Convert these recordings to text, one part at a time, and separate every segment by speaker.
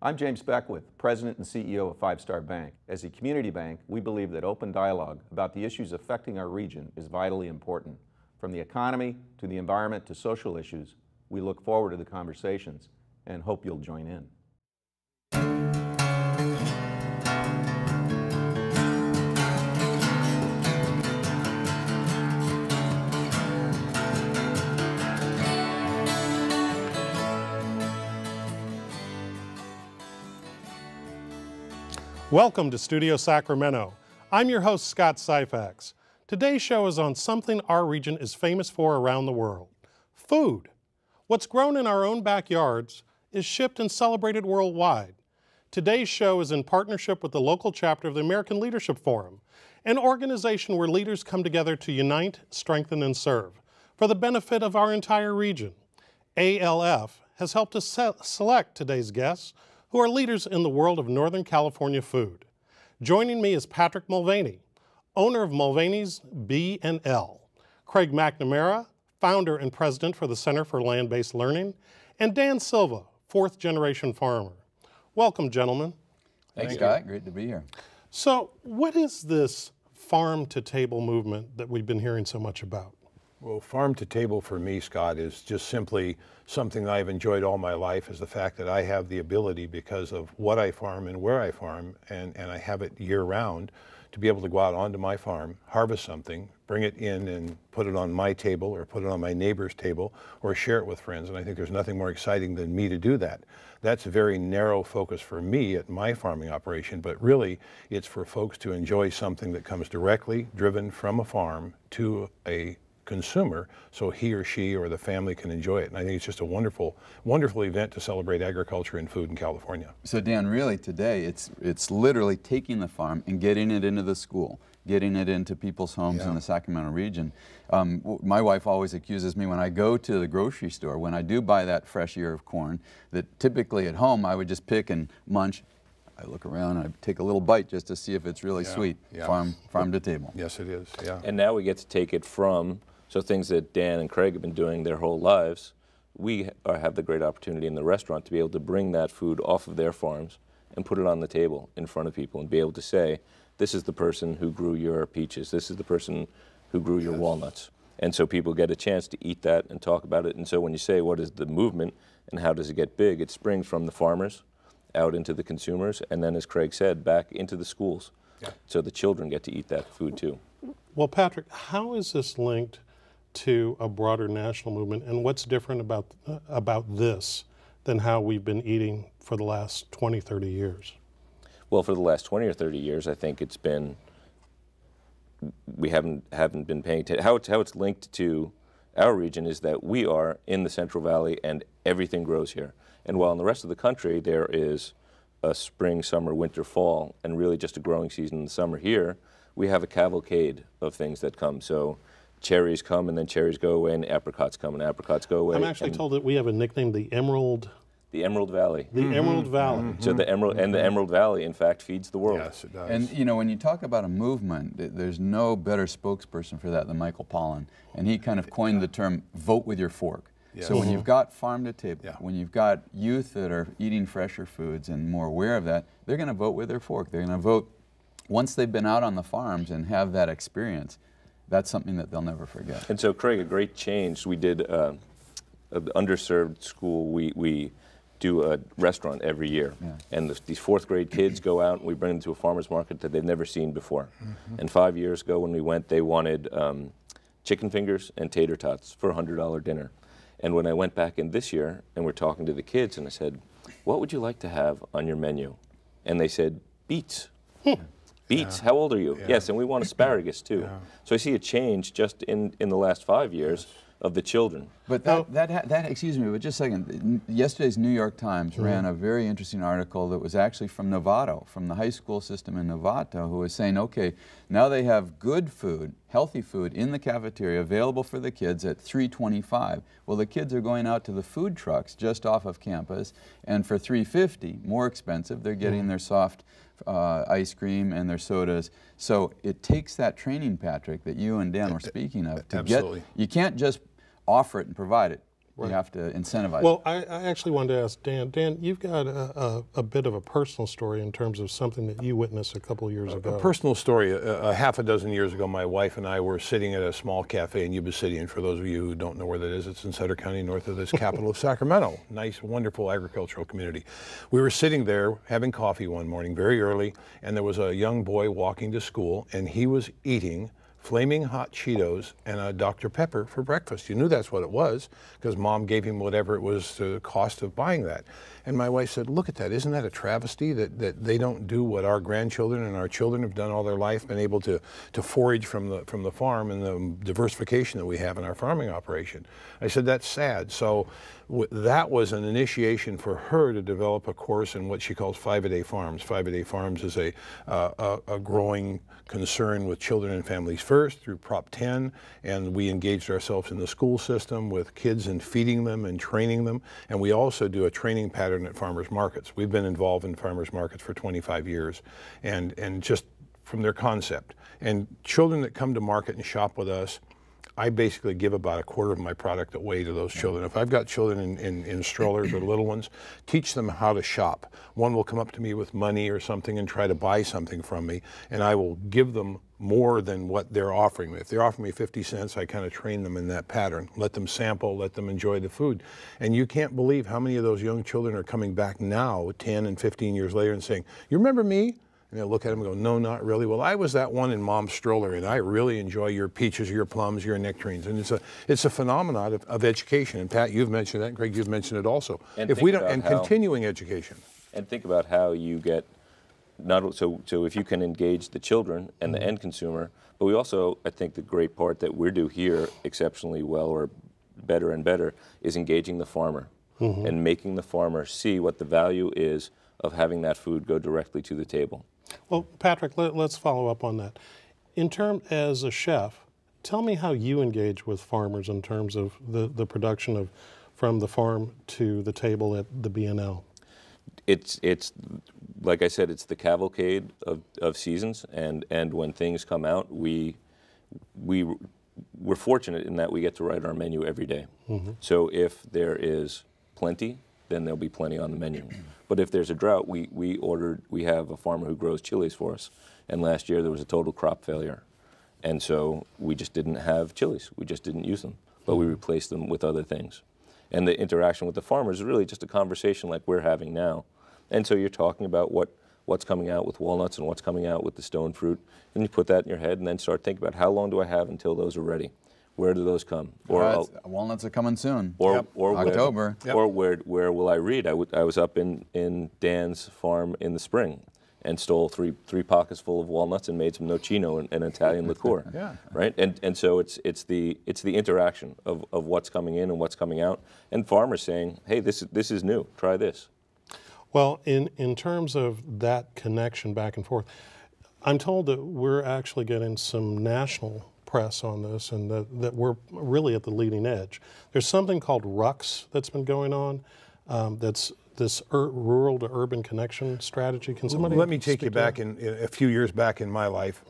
Speaker 1: I'm James Beckwith, President and CEO of Five Star Bank. As a community bank, we believe that open dialogue about the issues affecting our region is vitally important. From the economy to the environment to social issues, we look forward to the conversations and hope you'll join in.
Speaker 2: Welcome to Studio Sacramento. I'm your host, Scott Syfax. Today's show is on something our region is famous for around the world: food. What's grown in our own backyards is shipped and celebrated worldwide. Today's show is in partnership with the local chapter of the American Leadership Forum, an organization where leaders come together to unite, strengthen, and serve for the benefit of our entire region. ALF has helped us select today's guests, who are leaders in the world of Northern California food. Joining me is Patrick Mulvaney, owner of Mulvaney's B&L, Craig McNamara, founder and president for the Center for Land-Based Learning, and Dan Silva, fourth-generation farmer. Welcome, gentlemen.
Speaker 3: Thanks, Scott. Great to be here.
Speaker 2: So, what is this farm-to-table movement that we've been hearing so much about?
Speaker 4: Well, farm to table for me, Scott, is just simply something that I've enjoyed all my life, is the fact that I have the ability, because of what I farm and where I farm, and I have it year round, to be able to go out onto my farm, harvest something, bring it in and put it on my table or put it on my neighbor's table or share it with friends. And I think there's nothing more exciting than me to do that. That's a very narrow focus for me at my farming operation, but really it's for folks to enjoy something that comes directly driven from a farm to a consumer, so he or she or the family can enjoy it. And I think it's just a wonderful, wonderful event to celebrate agriculture and food in California.
Speaker 3: So Dan, really today it's literally taking the farm and getting it into the school, getting it into people's homes in the Sacramento region. My wife always accuses me when I go to the grocery store, when I do buy that fresh ear of corn, that typically at home I would just pick and munch. I look around and I take a little bite just to see if it's really sweet. Farm to table.
Speaker 4: Yes, it is. Yeah.
Speaker 5: And now we get to take it from, so things that Dan and Craig have been doing their whole lives, we have the great opportunity in the restaurant to be able to bring that food off of their farms and put it on the table in front of people and be able to say, this is the person who grew your peaches, this is the person who grew your walnuts. And so people get a chance to eat that and talk about it. And so when you say, what is the movement and how does it get big, it springs from the farmers out into the consumers, and then, as Craig said, back into the schools. So the children get to eat that food too.
Speaker 2: Well, Patrick, how is this linked to a broader national movement, and what's different about this than how we've been eating for the last 20, 30 years?
Speaker 5: Well, for the last 20 or 30 years, I think it's been, we haven't been paying attention. How it's linked to our region is that we are in the Central Valley and everything grows here. And while in the rest of the country there is a spring, summer, winter, fall, and really just a growing season in the summer, here we have a cavalcade of things that come. So cherries come and then cherries go away, and apricots come and apricots go away.
Speaker 2: I'm actually told that we have a nickname, the Emerald.
Speaker 5: The Emerald Valley.
Speaker 2: The Emerald Valley.
Speaker 5: So the Emerald Valley, in fact, feeds the world.
Speaker 4: Yes, it does.
Speaker 3: And you know, when you talk about a movement, there's no better spokesperson for that than Michael Pollan. And he kind of coined the term, vote with your fork.
Speaker 4: Yes.
Speaker 3: So when you've got farm to table, when you've got youth that are eating fresher foods and more aware of that, they're going to vote with their fork. They're going to vote, once they've been out on the farms and have that experience, that's something that they'll never forget.
Speaker 5: And so, Craig, a great change. We did an underserved school. We do a restaurant every year. And these fourth grade kids go out and we bring them to a farmer's market that they've never seen before. And 5 years ago when we went, they wanted chicken fingers and tater tots for a $100 dinner. And when I went back in this year and we're talking to the kids and I said, what would you like to have on your menu? And they said, beets. Beets, how old are you? Yes, and we want asparagus too. So I see a change just in the last 5 years of the children.
Speaker 3: But excuse me, but just a second. Yesterday's New York Times ran a very interesting article that was actually from Novato, from the high school system in Novato, who was saying, okay, now they have good food, healthy food in the cafeteria available for the kids at $3.25. Well, the kids are going out to the food trucks just off of campus, and for $3.50, more expensive, they're getting their soft ice cream and their sodas. So it takes that training, Patrick, that you and Dan were speaking of. To
Speaker 4: Absolutely.
Speaker 3: you can't just offer it and provide it. You have to incentivize.
Speaker 2: Well, I actually wanted to ask Dan. Dan, you've got a bit of a personal story in terms of something that you witnessed a couple of years ago.
Speaker 4: A personal story. Half a dozen years ago, my wife and I were sitting at a small cafe in Yuba City, and for those of you who don't know where that is, it's in Sutter County, north of this capital of Sacramento. Nice, wonderful agricultural community. We were sitting there having coffee one morning very early, and there was a young boy walking to school, and he was eating flaming hot Cheetos and a Dr. Pepper for breakfast. You knew that's what it was because Mom gave him whatever it was the cost of buying that. And my wife said, look at that, isn't that a travesty that they don't do what our grandchildren and our children have done all their life, been able to forage from the farm and the diversification that we have in our farming operation. I said, that's sad. So that was an initiation for her to develop a course in what she calls 5-A-Day Farms. 5-A-Day Farms is a growing concern with children and families first through Prop 10, and we engaged ourselves in the school system with kids and feeding them and training them, and we also do a training pattern at farmers markets. We've been involved in farmers markets for 25 years, and just from their concept. And children that come to market and shop with us, I basically give about a quarter of my product away to those children. If I've got children in strollers or little ones, teach them how to shop. One will come up to me with money or something and try to buy something from me, and I will give them more than what they're offering me. If they're offering me 50 cents, I kind of train them in that pattern. Let them sample, let them enjoy the food. And you can't believe how many of those young children are coming back now, 10 and 15 years later, and saying, you remember me? And they'll look at them and go, no, not really. Well, I was that one in Mom's stroller, and I really enjoy your peaches, your plums, your nectarines. And it's a phenomenon of education. And Pat, you've mentioned that, and Greg, you've mentioned it also.
Speaker 5: And
Speaker 4: if we don't, and continuing education.
Speaker 5: And think about how you get, so if you can engage the children and the end consumer, but we also, I think the great part that we do here exceptionally well, or better and better, is engaging the farmer and making the farmer see what the value is of having that food go directly to the table.
Speaker 2: Well, Patrick, let's follow up on that. As a chef, tell me how you engage with farmers in terms of the production of from the farm to the table at the B&L.
Speaker 5: It's like I said, it's the cavalcade of seasons, and when things come out, we're fortunate in that we get to write our menu every day. So if there is plenty, then there'll be plenty on the menu. But if there's a drought, we have a farmer who grows chilies for us, and last year there was a total crop failure, and so we just didn't have chilies. We just didn't use them, but we replaced them with other things. And the interaction with the farmers is really just a conversation like we're having now. And so you're talking about what's coming out with walnuts and what's coming out with the stone fruit, and you put that in your head and then start thinking about how long do I have until those are ready? Where do those come?
Speaker 3: Or walnuts are coming soon.
Speaker 5: Or
Speaker 3: October.
Speaker 5: Or where will I read? I was up in Dan's farm in the spring and stole three pockets full of walnuts and made some nocino and Italian liqueur. Right? And so it's the interaction of what's coming in and what's coming out, and farmers saying, hey, this is new. Try this.
Speaker 2: Well, in terms of that connection back and forth, I'm told that we're actually getting some national press on this, and that we're really at the leading edge. There's something called RUCS that's been going on. That's this rural to urban connection strategy. Can somebody
Speaker 4: let me take you back in a few years back in my life.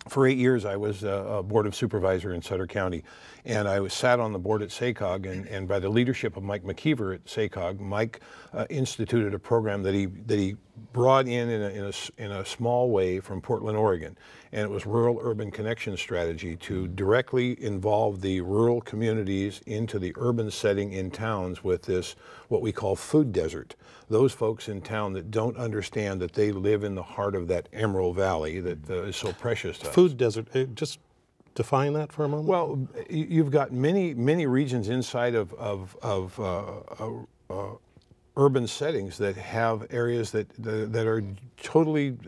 Speaker 4: For 8 years, I was a board of supervisor in Sutter County, and I sat on the board at SACOG, and by the leadership of Mike McKeever at SACOG, Mike instituted a program that he brought in a small way from Portland, Oregon, and it was Rural-Urban Connection Strategy to directly involve the rural communities into the urban setting in towns with this, what we call food desert. Those folks in town that don't understand that they live in the heart of that Emerald Valley that is so precious to us.
Speaker 2: Food desert, just define that for a moment.
Speaker 4: Well, you've got many regions inside of urban settings that have areas that are totally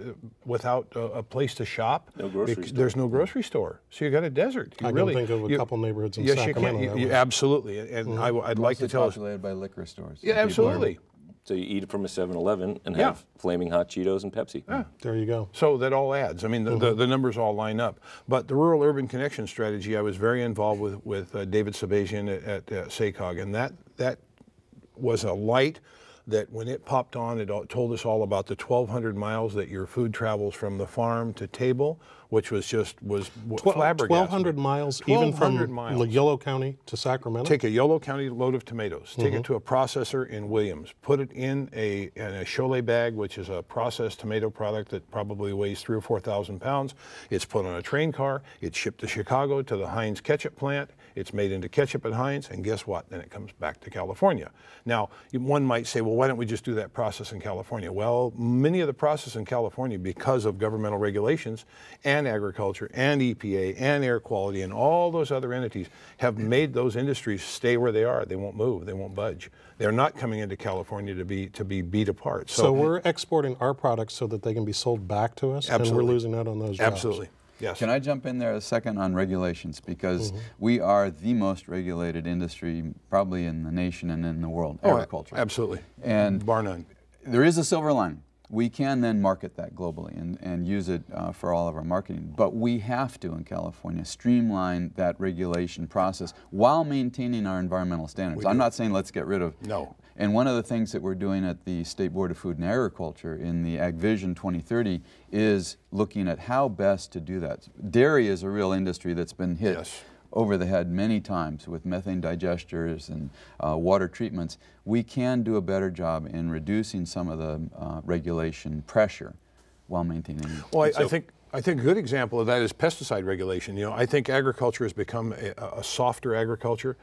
Speaker 4: without a place to shop.
Speaker 5: No grocery store.
Speaker 4: There's no grocery store, so you got a desert.
Speaker 2: I can think of a couple neighborhoods in Sacramento.
Speaker 4: Yes, you can. Absolutely, and I'd like to tell us.
Speaker 3: Populated by liquor stores.
Speaker 4: Yeah, absolutely.
Speaker 5: So you eat it from a 7-Eleven and have flaming hot Cheetos and Pepsi.
Speaker 2: There you go.
Speaker 4: So that all adds. I mean, the numbers all line up. But the Rural-Urban Connection Strategy, I was very involved with David Sabazian at SACOG, and that was a light that when it popped on, it told us all about the 1,200 miles that your food travels from the farm to table which was flabbergasting.
Speaker 2: 1,200 miles, even from
Speaker 4: 1,200 miles.
Speaker 2: Yolo County to Sacramento?
Speaker 4: Take a Yolo County load of tomatoes, take it to a processor in Williams, put it in a Cholet bag, which is a processed tomato product that probably weighs 3,000 or 4,000 pounds. It's put on a train car, it's shipped to Chicago to the Heinz ketchup plant, it's made into ketchup at Heinz, and guess what? Then it comes back to California. Now, one might say, well, why don't we just do that process in California? Well, many of the process in California, because of governmental regulations and agriculture and EPA and air quality and all those other entities, have made those industries stay where they are. They won't move, they won't budge. They're not coming into California to be beat apart.
Speaker 2: So we're exporting our products so that they can be sold back to us,
Speaker 4: absolutely.
Speaker 2: And we're losing out on those jobs.
Speaker 4: Absolutely. Yes.
Speaker 3: Can I jump in there a second on regulations? Because we are the most regulated industry probably in the nation and in the world, agriculture.
Speaker 4: Absolutely.
Speaker 3: And
Speaker 4: bar none.
Speaker 3: There is a silver lining. We can then market that globally and use it for all of our marketing. But we have to, in California, streamline that regulation process while maintaining our environmental standards. I'm not saying let's get rid of...
Speaker 4: No.
Speaker 3: And one of the things that we're doing at the State Board of Food and Agriculture in the Ag Vision 2030 is looking at how best to do that. Dairy is a real industry that's been hit over the head many times with methane digesters and water treatments. We can do a better job in reducing some of the regulation pressure while maintaining.
Speaker 4: Well, I think a good example of that is pesticide regulation. You know, I think agriculture has become a softer agriculture.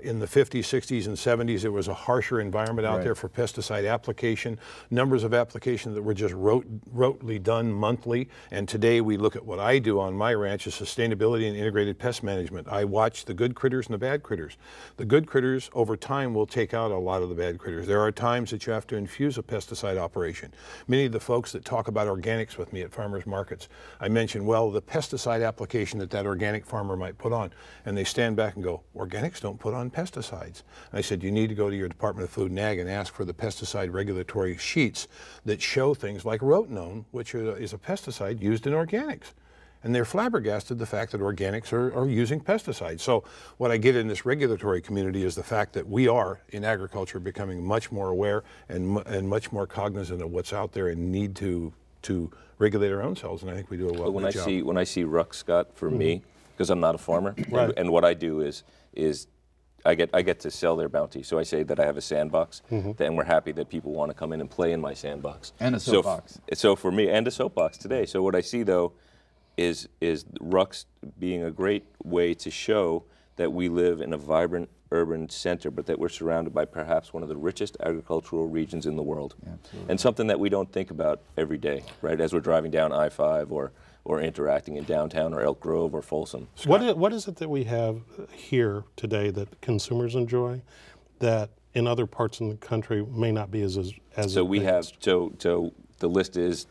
Speaker 4: In the 50s, 60s, and 70s, there was a harsher environment out there for pesticide application. Numbers of applications that were just rotely done monthly. And today we look at what I do on my ranch is sustainability and integrated pest management. I watch the good critters and the bad critters. The good critters over time will take out a lot of the bad critters. There are times that you have to infuse a pesticide operation. Many of the folks that talk about organics with me at farmers markets, I mention, well, the pesticide application that organic farmer might put on, and they stand back and go, organics don't put on pesticides. And I said, you need to go to your Department of Food and Ag and ask for the pesticide regulatory sheets that show things like rotenone, which is a pesticide used in organics. And they're flabbergasted the fact that organics are using pesticides. So what I get in this regulatory community is the fact that we are, in agriculture, becoming much more aware and much more cognizant of what's out there and need to regulate our own selves, and I think we do a well job.
Speaker 5: When I see rucks, Scott, for me, because I'm not a farmer, and what I do is I get to sell their bounty. So I say that I have a sandbox, and we're happy that people want to come in and play in my sandbox.
Speaker 3: And a soapbox.
Speaker 5: So for me, and a soapbox today. So what I see though is rucks being a great way to show that we live in a vibrant urban center, but that we're surrounded by perhaps one of the richest agricultural regions in the world. Absolutely. And something that we don't think about every day, right, as we're driving down I-5 or interacting in downtown or Elk Grove or Folsom.
Speaker 2: What is it that we have here today that consumers enjoy that in other parts of the country may not be as
Speaker 5: so we have so the list is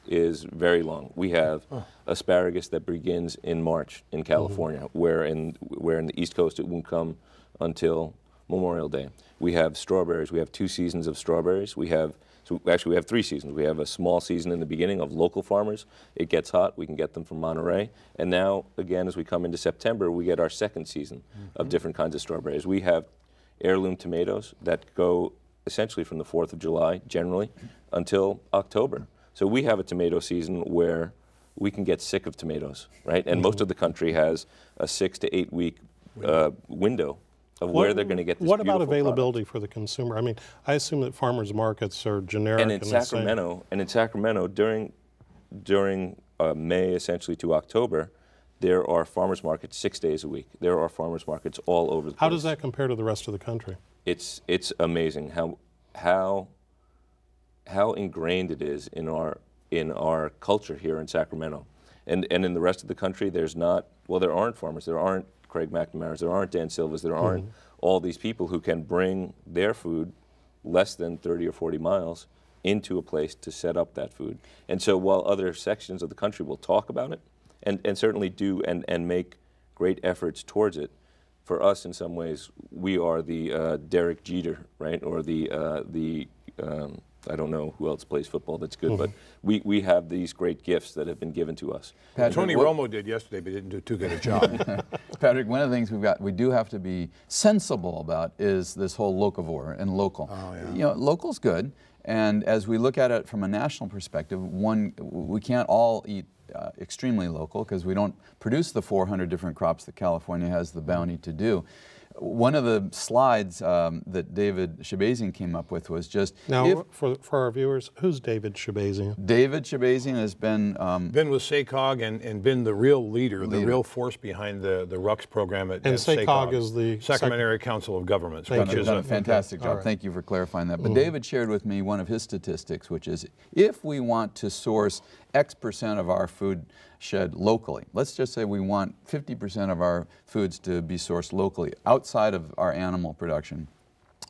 Speaker 5: very long. We have asparagus that begins in March in California, where in the East Coast it won't come until Memorial Day. We have strawberries. We have 2 seasons of strawberries. We have 3 seasons. We have a small season in the beginning of local farmers. It gets hot. We can get them from Monterey. And now, again, as we come into September, we get our second season of different kinds of strawberries. We have heirloom tomatoes that go essentially from the 4th of July, generally, until October. So we have a tomato season where we can get sick of tomatoes, right? And most of the country has a 6 to 8 week window of where they're going to get this
Speaker 2: What about availability
Speaker 5: product
Speaker 2: for the consumer? I mean, I assume that farmers markets are generic.
Speaker 5: And in Sacramento, during May essentially to October, there are farmers markets 6 days a week. There are farmers markets all over the place.
Speaker 2: How does that compare to the rest of the country?
Speaker 5: It's amazing how ingrained it is in our culture here in Sacramento, and in the rest of the country, there aren't farmers, there aren't Craig McNamara's, there aren't Dan Silva's, there aren't all these people who can bring their food less than 30 or 40 miles into a place to set up that food. And so while other sections of the country will talk about it and certainly do and make great efforts towards it, for us in some ways we are the Derek Jeter, right, or the I don't know who else plays football that's good, but we have these great gifts that have been given to us.
Speaker 4: Patrick, Tony Romo did yesterday, but didn't do too good a job.
Speaker 3: Patrick, one of the things we do have to be sensible about is this whole locavore and local. Oh, yeah. You know, local's good, And as we look at it from a national perspective, we can't all eat extremely local because we don't produce the 400 different crops that California has the bounty to do. One of the slides that David Shabazian came up with was just...
Speaker 2: Now, for our viewers, who's David Shabazian?
Speaker 3: David Shabazian has been...
Speaker 4: been with SACOG and been the real leader, the real force behind the RUCS program at
Speaker 2: SACOG is the...
Speaker 4: Sacramento Area Council of Governments.
Speaker 3: Which is a fantastic job. Right. Thank you for clarifying that. But David shared with me one of his statistics, which is if we want to source X% of our food shed locally. Let's just say we want 50% of our foods to be sourced locally outside of our animal production.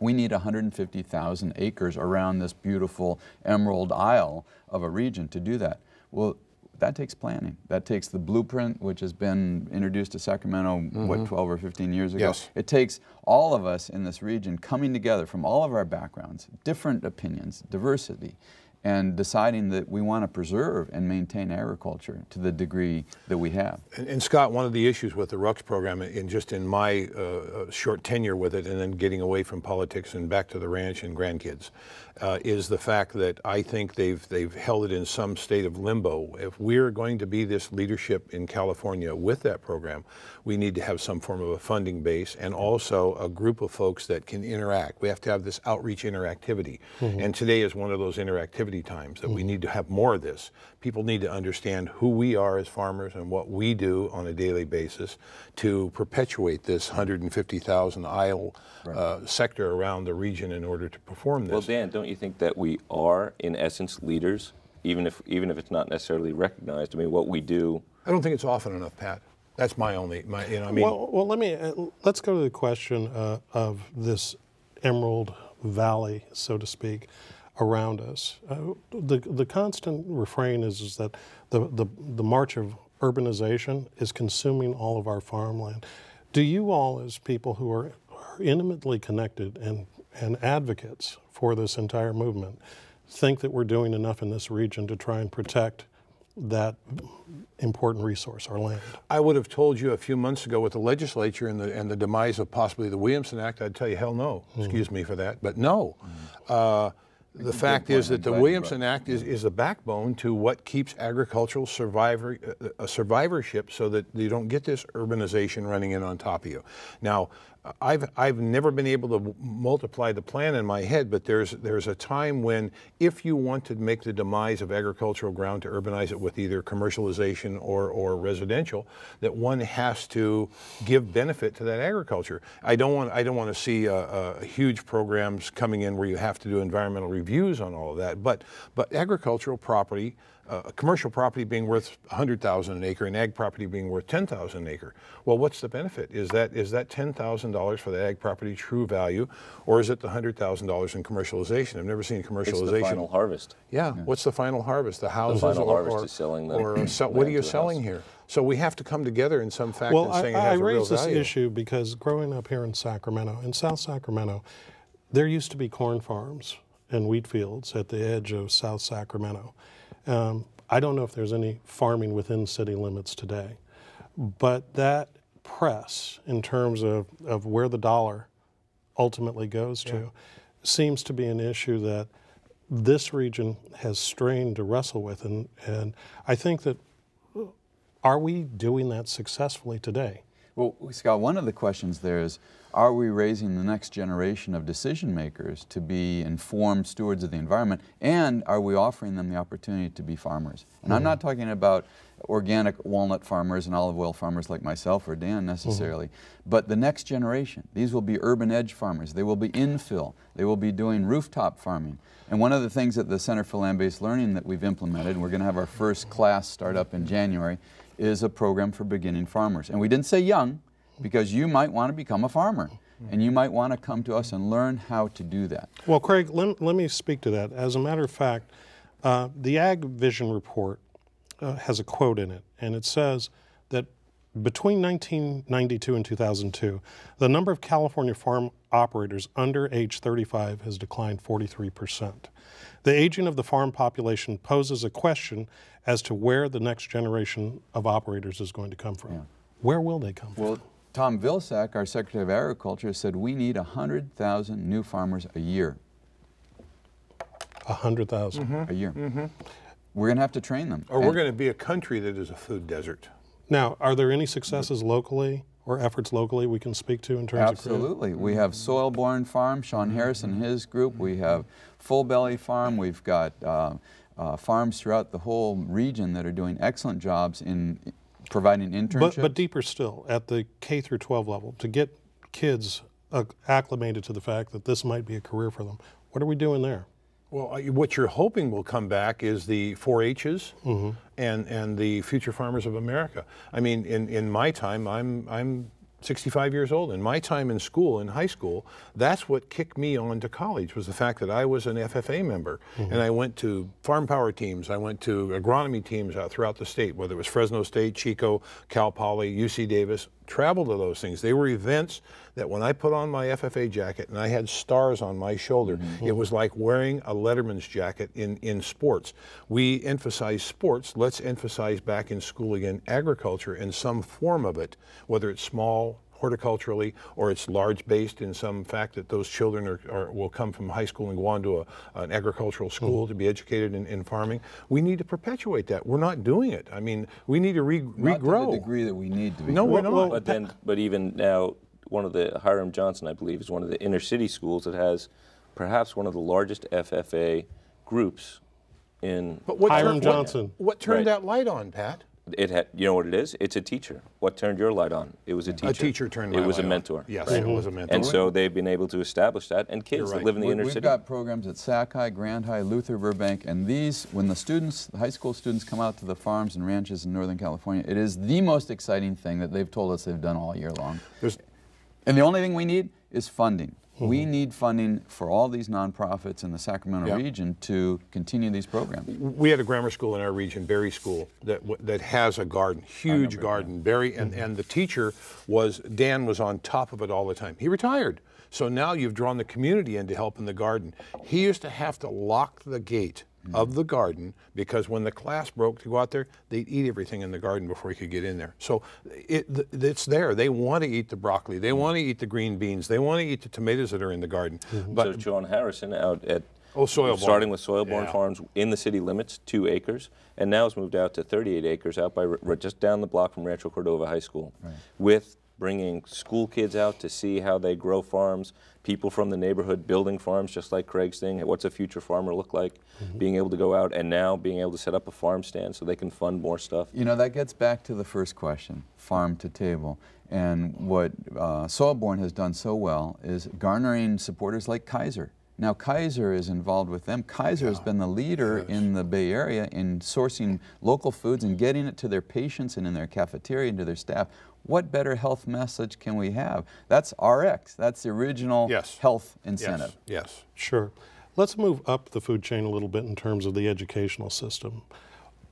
Speaker 3: We need 150,000 acres around this beautiful Emerald Isle of a region to do that. Well, that takes planning. That takes the blueprint, which has been introduced to Sacramento, what, 12 or 15 years ago?
Speaker 4: Yes.
Speaker 3: It takes all of us in this region coming together from all of our backgrounds, different opinions, diversity, and deciding that we want to preserve and maintain agriculture to the degree that we have.
Speaker 4: And Scott, one of the issues with the RUCS program, in my short tenure with it, and then getting away from politics and back to the ranch and grandkids, is the fact that I think they've held it in some state of limbo. If we're going to be this leadership in California with that program, we need to have some form of a funding base and also a group of folks that can interact. We have to have this outreach interactivity. And today is one of those interactivity times that we need to have more of this. People need to understand who we are as farmers and what we do on a daily basis to perpetuate this 150,000 aisle sector around the region in order to perform this.
Speaker 5: Well, Dan, don't you think that we are, in essence, leaders, even if it's not necessarily recognized? I mean, what we do...
Speaker 4: I don't think it's often enough, Pat. That's my only, you know, I mean...
Speaker 2: Well, let's go to the question of this Emerald Valley, so to speak, around us. The constant refrain is that the march of urbanization is consuming all of our farmland. Do you all, as people who are intimately connected and advocates for this entire movement, think that we're doing enough in this region to try and protect that important resource, our land?
Speaker 4: I would have told you a few months ago with the legislature and the demise of possibly the Williamson Act, I'd tell you hell no. Excuse me for that, but no. The fact is that the Williamson Act is the backbone to what keeps agricultural survivorship so that you don't get this urbanization running in on top of you. Now, I've never been able to multiply the plan in my head, but there's a time when if you want to make the demise of agricultural ground to urbanize it with either commercialization or residential, that one has to give benefit to that agriculture. I don't want to see huge programs coming in where you have to do environmental reviews on all of that, but agricultural property, commercial property being worth $100,000 an acre and ag property being worth $10,000 an acre. Well, what's the benefit? Is that $10,000 for the ag property true value, or is it the $100,000 in commercialization? I've never seen commercialization. It's
Speaker 5: the final harvest.
Speaker 4: Yeah. What's the final harvest? The houses,
Speaker 5: the final harvest is selling them.
Speaker 4: What are you selling here? So we have to come together in some fact and saying it has a real value.
Speaker 2: I raise this issue because growing up here in Sacramento, in South Sacramento, there used to be corn farms and wheat fields at the edge of South Sacramento. I don't know if there's any farming within city limits today, but that press in terms of where the dollar ultimately goes to seems to be an issue that this region has strained to wrestle with, and I think that, are we doing that successfully today?
Speaker 3: Well, Scott, one of the questions there is, are we raising the next generation of decision makers to be informed stewards of the environment, and are we offering them the opportunity to be farmers? And I'm not talking about organic walnut farmers and olive oil farmers like myself or Dan necessarily, but the next generation. These will be urban edge farmers. They will be infill. They will be doing rooftop farming. And one of the things at the Center for Land-Based Learning that we've implemented, and we're going to have our first class start up in January, is a program for beginning farmers. And we didn't say young, because you might want to become a farmer, and you might want to come to us and learn how to do that.
Speaker 2: Well, Craig, let me speak to that. As a matter of fact, the Ag Vision report has a quote in it, and it says that between 1992 and 2002, the number of California farm operators under age 35 has declined 43%. The aging of the farm population poses a question as to where the next generation of operators is going to come from. Where will they come from?
Speaker 3: Tom Vilsack, our Secretary of Agriculture, said we need 100,000 new farmers a year.
Speaker 2: 100,000
Speaker 3: a year. We're going to have to train them.
Speaker 4: Or we're going to be a country that is a food desert.
Speaker 2: Now, are there any successes locally or efforts locally we can speak to in terms
Speaker 3: Absolutely. We have Soil-Born Farm, Sean Harris and his group. We have Full Belly Farm. We've got farms throughout the whole region that are doing excellent jobs in providing internships.
Speaker 2: But deeper still, at the K through 12 level, to get kids acclimated to the fact that this might be a career for them, what are we doing there?
Speaker 4: Well, what you're hoping will come back is the 4-H's and the Future Farmers of America. I mean, in my time, I'm 65 years old. In my time in school, in high school, that's what kicked me on to college, was the fact that I was an FFA member. And I went to farm power teams, I went to agronomy teams out throughout the state, whether it was Fresno State, Chico, Cal Poly, UC Davis, traveled to those things. They were events that when I put on my FFA jacket and I had stars on my shoulder, it was like wearing a Letterman's jacket in sports. We emphasize sports. Let's emphasize back in school again agriculture in some form of it, whether it's small, horticulturally, or it's large based in some fact that those children will come from high school and go on to an agricultural school to be educated in farming. We need to perpetuate that. We're not doing it. I mean, we need to regrow.
Speaker 3: Not to the degree that we need to be.
Speaker 4: No, we're not.
Speaker 5: But even now, one of the, Hiram Johnson, I believe, is one of the inner city schools that has perhaps one of the largest FFA groups in.
Speaker 4: But what
Speaker 2: Hiram Johnson.
Speaker 4: What turned that light on, Pat?
Speaker 5: It had, you know what it is? It's a teacher. What turned your light on? It was a teacher.
Speaker 4: A teacher turned my light on.
Speaker 5: It was a mentor.
Speaker 4: Yes, it was a mentor.
Speaker 5: And so they've been able to establish that, and kids that live in the inner
Speaker 3: We've
Speaker 5: city.
Speaker 3: got programs at Sac High, Grand High, Luther, Burbank, and these, when the students, the high school students come out to the farms and ranches in Northern California, it is the most exciting thing that they've told us they've done all year long. And the only thing we need is funding. We need funding for all these nonprofits in the Sacramento region to continue these programs.
Speaker 4: We had a grammar school in our region, Berry School, that has a garden, huge garden. Berry, and the teacher Dan was on top of it all the time. He retired. So now you've drawn the community in to help in the garden. He used to have to lock the gate of the garden because when the class broke to go out there, they'd eat everything in the garden before he could get in there. So it's there. They want to eat the broccoli. They want to eat the green beans. They want to eat the tomatoes that are in the garden.
Speaker 5: So John Harrison out at
Speaker 4: starting
Speaker 5: with Soil-Born Farms in the city limits, 2 acres, and now has moved out to 38 acres out by just down the block from Rancho Cordova High School, with bringing school kids out to see how they grow farms, people from the neighborhood building farms, just like Craig's thing. What's a future farmer look like? Being able to go out and now being able to set up a farm stand so they can fund more stuff.
Speaker 3: You know, that gets back to the first question, farm to table. And what Soil-Born has done so well is garnering supporters like Kaiser. Now Kaiser is involved with them. Kaiser has been the leader in the Bay Area in sourcing local foods and getting it to their patients and in their cafeteria and to their staff. What better health message can we have? That's RX. That's the original health incentive.
Speaker 4: Yes.
Speaker 2: Sure. Let's move up the food chain a little bit in terms of the educational system.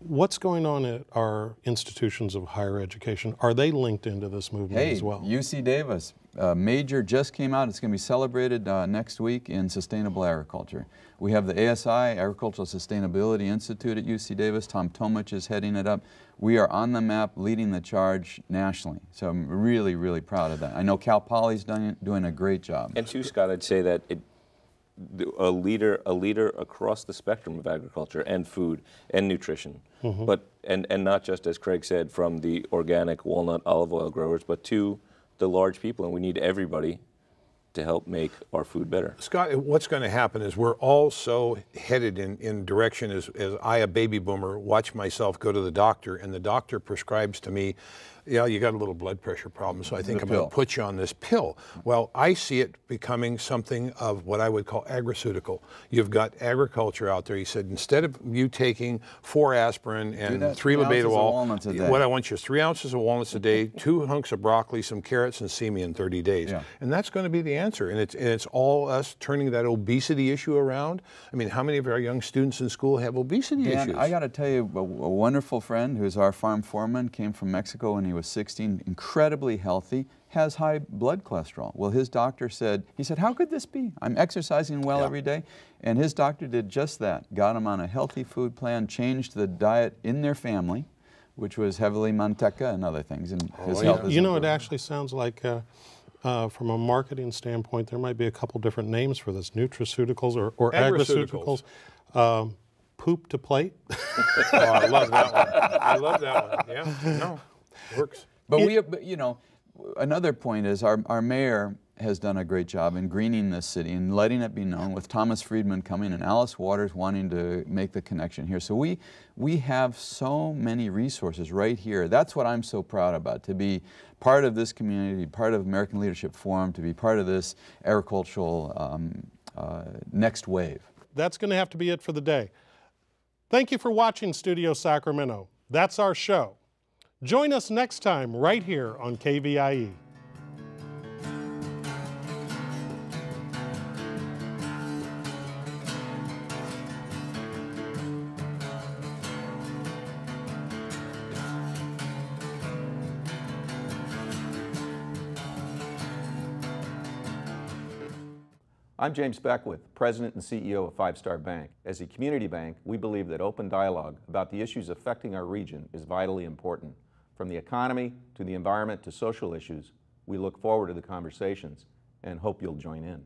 Speaker 2: What's going on at our institutions of higher education? Are they linked into this movement as well?
Speaker 3: UC Davis, major just came out. It's going to be celebrated next week in sustainable agriculture. We have the ASI, Agricultural Sustainability Institute at UC Davis. Tom Tomich is heading it up. We are on the map, leading the charge nationally. So I'm really, really proud of that. I know Cal Poly's doing a great job.
Speaker 5: And too, Scott, I'd say that a leader across the spectrum of agriculture and food and nutrition, but and not just, as Craig said, from the organic walnut olive oil growers, but to the large people, and we need everybody to help make our food better.
Speaker 4: Scott, what's going to happen is we're all so headed in direction as I, a baby boomer, watch myself go to the doctor, and the doctor prescribes to me, yeah, you got a little blood pressure problem, so I think I'm going to put you on this pill. Well, I see it becoming something of what I would call agroceutical. You've got agriculture out there. He said, instead of you taking 4 aspirin and 3 labetalol, what I want you is 3 ounces of walnuts a day, 2 hunks of broccoli, some carrots, and see me in 30 days. And that's going to be the answer. And it's all us turning that obesity issue around. I mean, how many of our young students in school have obesity issues?
Speaker 3: I got to tell you, a wonderful friend who's our farm foreman, came from Mexico when he was 16, incredibly healthy, has high blood cholesterol. Well, his doctor said, he said, how could this be? I'm exercising well every day. And his doctor did just that, got him on a healthy food plan, changed the diet in their family, which was heavily manteca and other things. And his health is
Speaker 2: you know, it actually sounds like from a marketing standpoint, there might be a couple different names for this, nutraceuticals or agroceuticals. Poop to plate.
Speaker 4: Oh, I love that one. I love that one. Yeah, no, works.
Speaker 3: But you know, another point is our mayor has done a great job in greening this city and letting it be known, with Thomas Friedman coming and Alice Waters wanting to make the connection here. So we have so many resources right here. That's what I'm so proud about, to be part of this community, part of American Leadership Forum, to be part of this agricultural next wave.
Speaker 2: That's going to have to be it for the day. Thank you for watching Studio Sacramento. That's our show. Join us next time right here on KVIE.
Speaker 1: I'm James Beckwith, President and CEO of Five Star Bank. As a community bank, we believe that open dialogue about the issues affecting our region is vitally important. From the economy to the environment to social issues, we look forward to the conversations and hope you'll join in.